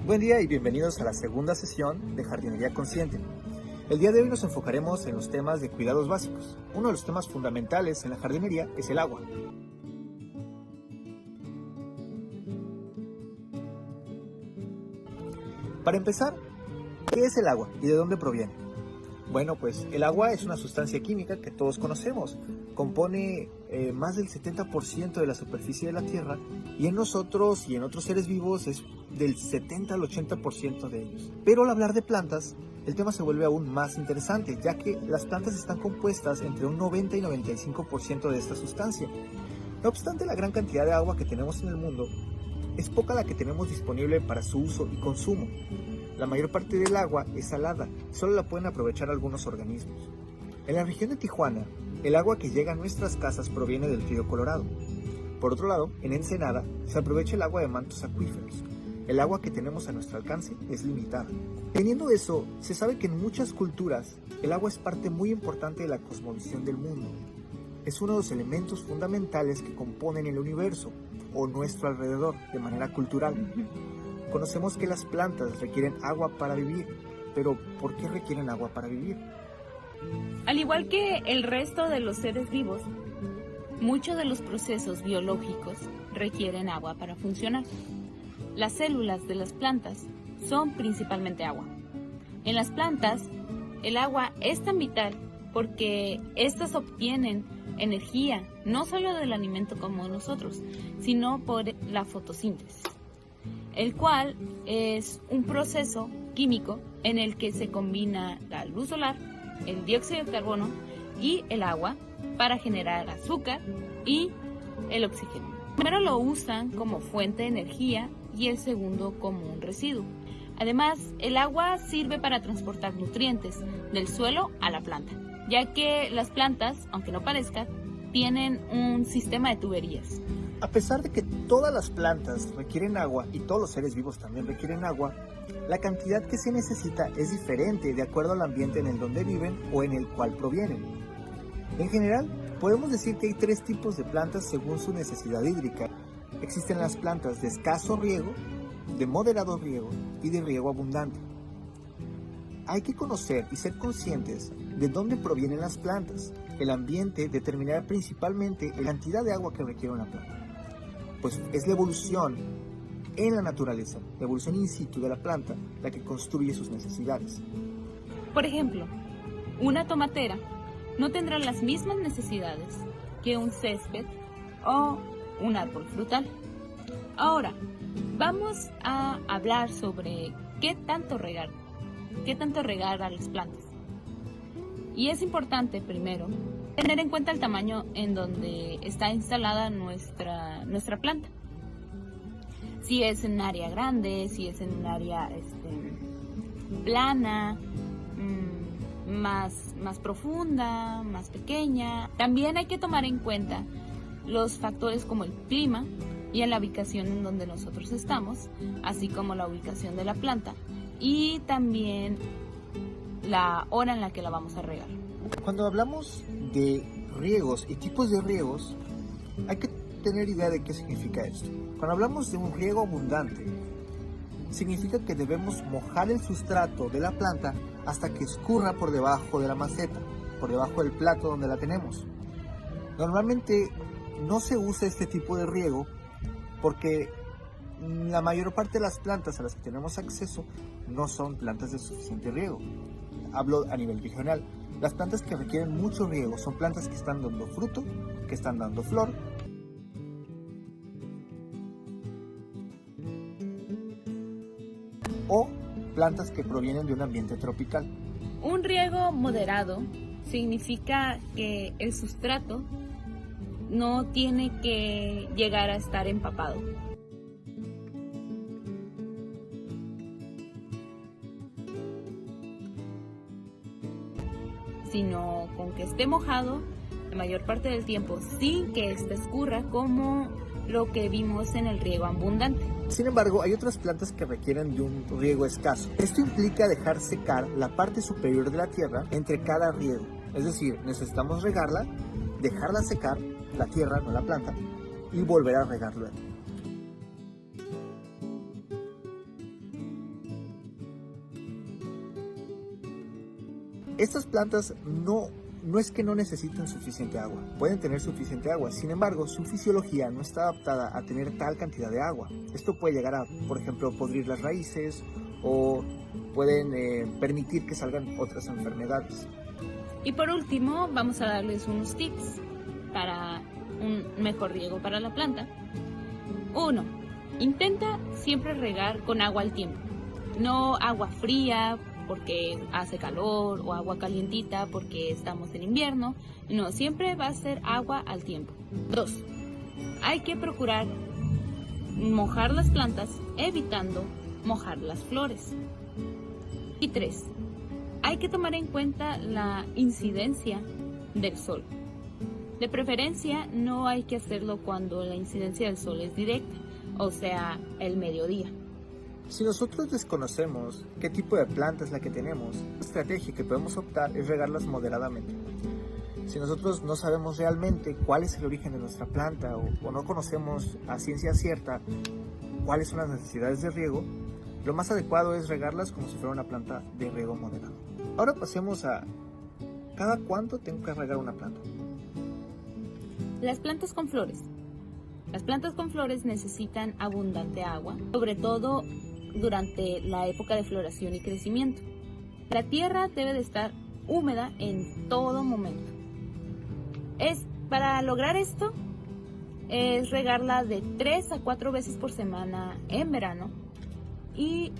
Buen día y bienvenidos a la segunda sesión de Jardinería Consciente. El día de hoy nos enfocaremos en los temas de cuidados básicos. Uno de los temas fundamentales en la jardinería es el agua. Para empezar, ¿qué es el agua y de dónde proviene? Bueno, pues el agua es una sustancia química que todos conocemos. Compone más del 70% de la superficie de la Tierra y en nosotros y en otros seres vivos es del 70 al 80% de ellos. Pero al hablar de plantas, el tema se vuelve aún más interesante, ya que las plantas están compuestas entre un 90 y 95% de esta sustancia. No obstante la gran cantidad de agua que tenemos en el mundo, es poca la que tenemos disponible para su uso y consumo. La mayor parte del agua es salada, solo la pueden aprovechar algunos organismos. En la región de Tijuana, el agua que llega a nuestras casas proviene del río Colorado. Por otro lado, en Ensenada se aprovecha el agua de mantos acuíferos. El agua que tenemos a nuestro alcance es limitada. Teniendo eso, se sabe que en muchas culturas el agua es parte muy importante de la cosmovisión del mundo. Es uno de los elementos fundamentales que componen el universo o nuestro alrededor de manera cultural. Conocemos que las plantas requieren agua para vivir, pero ¿por qué requieren agua para vivir? Al igual que el resto de los seres vivos, muchos de los procesos biológicos requieren agua para funcionar. Las células de las plantas son principalmente agua. En las plantas, el agua es tan vital porque éstas obtienen energía no solo del alimento como nosotros, sino por la fotosíntesis, el cual es un proceso químico en el que se combina la luz solar, el dióxido de carbono y el agua para generar azúcar y el oxígeno. Primero lo usan como fuente de energía y el segundo como un residuo. Además, el agua sirve para transportar nutrientes del suelo a la planta, ya que las plantas, aunque no parezca, tienen un sistema de tuberías. A pesar de que todas las plantas requieren agua y todos los seres vivos también requieren agua, la cantidad que se necesita es diferente de acuerdo al ambiente en el donde viven o en el cual provienen. En general, podemos decir que hay tres tipos de plantas según su necesidad hídrica. Existen las plantas de escaso riego, de moderado riego y de riego abundante. Hay que conocer y ser conscientes de dónde provienen las plantas. El ambiente determinará principalmente la cantidad de agua que requiere una planta. Pues es la evolución en la naturaleza, la evolución in situ de la planta, la que construye sus necesidades. Por ejemplo, una tomatera no tendrá las mismas necesidades que un césped o un árbol frutal. Ahora, vamos a hablar sobre qué tanto regar a las plantas. Y es importante primero tener en cuenta el tamaño en donde está instalada nuestra planta. Si es en un área grande, si es en un área plana, más profunda, más pequeña. También hay que tomar en cuenta los factores como el clima y en la ubicación en donde nosotros estamos, así como la ubicación de la planta y también la hora en la que la vamos a regar. Cuando hablamos de riegos y tipos de riegos, hay que tener idea de qué significa esto. Cuando hablamos de un riego abundante, significa que debemos mojar el sustrato de la planta hasta que escurra por debajo de la maceta, por debajo del plato donde la tenemos. Normalmente no se usa este tipo de riego porque la mayor parte de las plantas a las que tenemos acceso no son plantas de suficiente riego. Hablo a nivel regional. Las plantas que requieren mucho riego son plantas que están dando fruto, que están dando flor. O plantas que provienen de un ambiente tropical. Un riego moderado significa que el sustrato no tiene que llegar a estar empapado. Sino con que esté mojado la mayor parte del tiempo sin que éste escurra, como lo que vimos en el riego abundante. Sin embargo, hay otras plantas que requieren de un riego escaso. Esto implica dejar secar la parte superior de la tierra entre cada riego. Es decir, necesitamos regarla, dejarla secar, la tierra, no la planta, y volver a regar luego. Estas plantas no es que no necesiten suficiente agua, pueden tener suficiente agua, sin embargo, su fisiología no está adaptada a tener tal cantidad de agua. Esto puede llegar a, por ejemplo, podrir las raíces o pueden permitir que salgan otras enfermedades. Y por último, vamos a darles unos tips para un mejor riego para la planta. 1. Intenta siempre regar con agua al tiempo, no agua fría porque hace calor o agua calientita porque estamos en invierno. No, siempre va a ser agua al tiempo. 2. Hay que procurar mojar las plantas evitando mojar las flores. Y 3. Hay que tomar en cuenta la incidencia del sol. De preferencia no hay que hacerlo cuando la incidencia del sol es directa, o sea, el mediodía. Si nosotros desconocemos qué tipo de planta es la que tenemos, la estrategia que podemos optar es regarlas moderadamente. Si nosotros no sabemos realmente cuál es el origen de nuestra planta o no conocemos a ciencia cierta cuáles son las necesidades de riego, lo más adecuado es regarlas como si fuera una planta de riego moderado. Ahora pasemos a ¿cada cuánto tengo que regar una planta? Las plantas con flores. Las plantas con flores necesitan abundante agua, sobre todo durante la época de floración y crecimiento. La tierra debe de estar húmeda en todo momento. Para lograr esto, es regarla de 3 a 4 veces por semana en verano y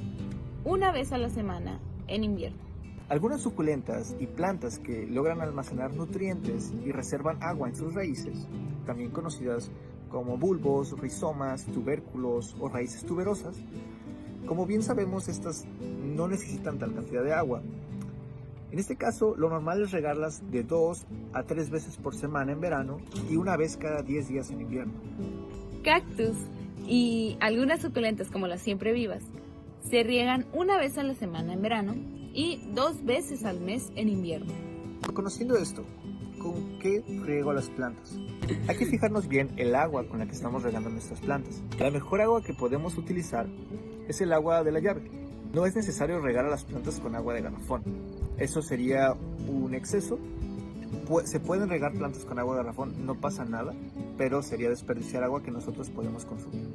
una vez a la semana en invierno. Algunas suculentas y plantas que logran almacenar nutrientes y reservan agua en sus raíces, también conocidas como bulbos, rizomas, tubérculos o raíces tuberosas, como bien sabemos, estas no necesitan tal cantidad de agua. En este caso, lo normal es regarlas de 2 a 3 veces por semana en verano y una vez cada 10 días en invierno. Cactus y algunas suculentas como las siempre vivas se riegan una vez a la semana en verano y 2 veces al mes en invierno. Conociendo esto, ¿con qué riego a las plantas? Hay que fijarnos bien el agua con la que estamos regando nuestras plantas. La mejor agua que podemos utilizar es el agua de la llave. No es necesario regar a las plantas con agua de garrafón. Eso sería un exceso. Se pueden regar plantas con agua de garrafón, no pasa nada, pero sería desperdiciar agua que nosotros podemos consumir.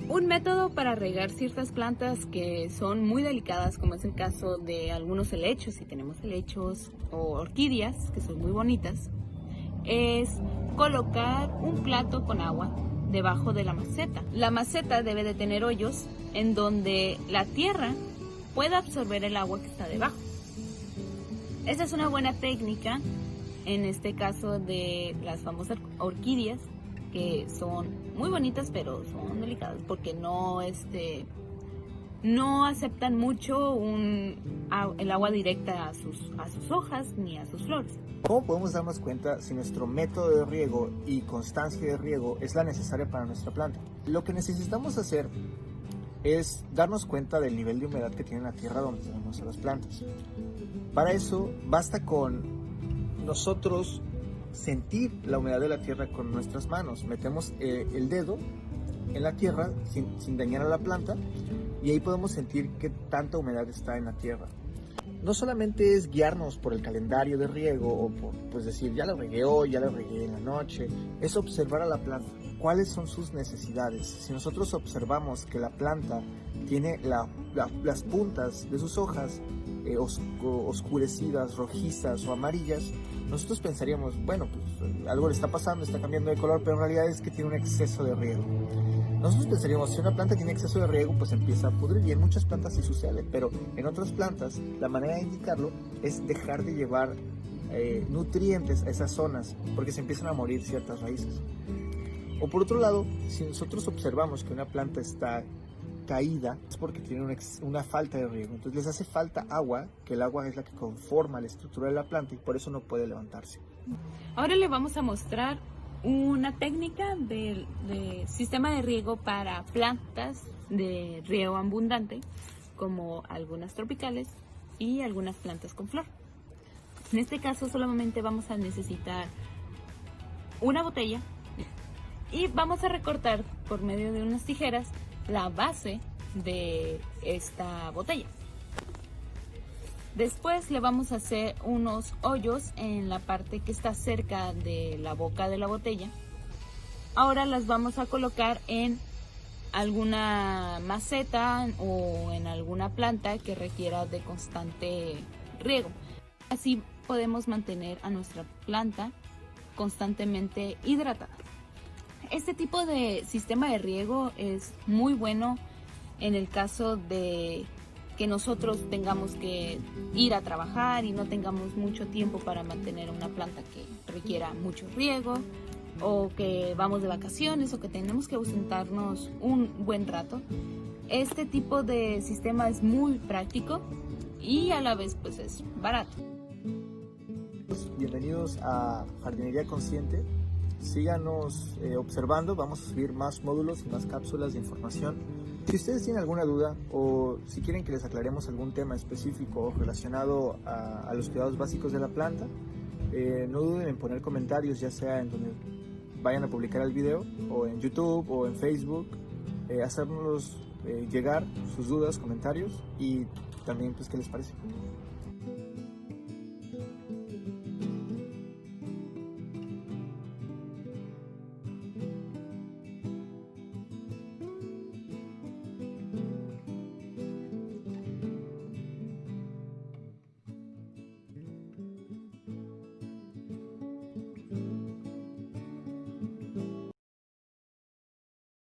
Un método para regar ciertas plantas que son muy delicadas, como es el caso de algunos helechos, si tenemos helechos o orquídeas, que son muy bonitas, es colocar un plato con agua debajo de la maceta. La maceta debe de tener hoyos en donde la tierra pueda absorber el agua que está debajo. Esa es una buena técnica, en este caso de las famosas orquídeas, que son muy bonitas pero son delicadas porque no aceptan mucho el agua directa a sus hojas ni a sus flores. ¿Cómo podemos darnos cuenta si nuestro método de riego y constancia de riego es la necesaria para nuestra planta? Lo que necesitamos hacer es darnos cuenta del nivel de humedad que tiene la tierra donde tenemos a las plantas. Para eso basta con nosotros sentir la humedad de la tierra con nuestras manos. Metemos el dedo en la tierra sin dañar a la planta y ahí podemos sentir qué tanta humedad está en la tierra. No solamente es guiarnos por el calendario de riego o por decir ya la regué hoy, ya la regué en la noche, es observar a la planta, cuáles son sus necesidades. Si nosotros observamos que la planta tiene las puntas de sus hojas oscurecidas, rojizas o amarillas, nosotros pensaríamos, bueno, pues algo le está pasando, está cambiando de color, pero en realidad es que tiene un exceso de riego. Nosotros pensaríamos, si una planta tiene exceso de riego, pues empieza a pudrir, y en muchas plantas sí sucede, pero en otras plantas la manera de indicarlo es dejar de llevar nutrientes a esas zonas, porque se empiezan a morir ciertas raíces. O por otro lado, si nosotros observamos que una planta está caída, es porque tiene una falta de riego, entonces les hace falta agua, que el agua es la que conforma la estructura de la planta y por eso no puede levantarse. Ahora le vamos a mostrar una técnica de sistema de riego para plantas de riego abundante, como algunas tropicales y algunas plantas con flor. En este caso solamente vamos a necesitar una botella y vamos a recortar por medio de unas tijeras la base de esta botella. Después le vamos a hacer unos hoyos en la parte que está cerca de la boca de la botella. Ahora las vamos a colocar en alguna maceta o en alguna planta que requiera de constante riego. Así podemos mantener a nuestra planta constantemente hidratada. Este tipo de sistema de riego es muy bueno en el caso de que nosotros tengamos que ir a trabajar y no tengamos mucho tiempo para mantener una planta que requiera mucho riego, o que vamos de vacaciones o que tenemos que ausentarnos un buen rato. Este tipo de sistema es muy práctico y a la vez pues es barato. Bienvenidos a Jardinería Consciente. Síganos observando, vamos a subir más módulos y más cápsulas de información. Si ustedes tienen alguna duda o si quieren que les aclaremos algún tema específico relacionado a los cuidados básicos de la planta, no duden en poner comentarios, ya sea en donde vayan a publicar el video, o en YouTube o en Facebook, hacernos llegar sus dudas, comentarios y también pues qué les parece.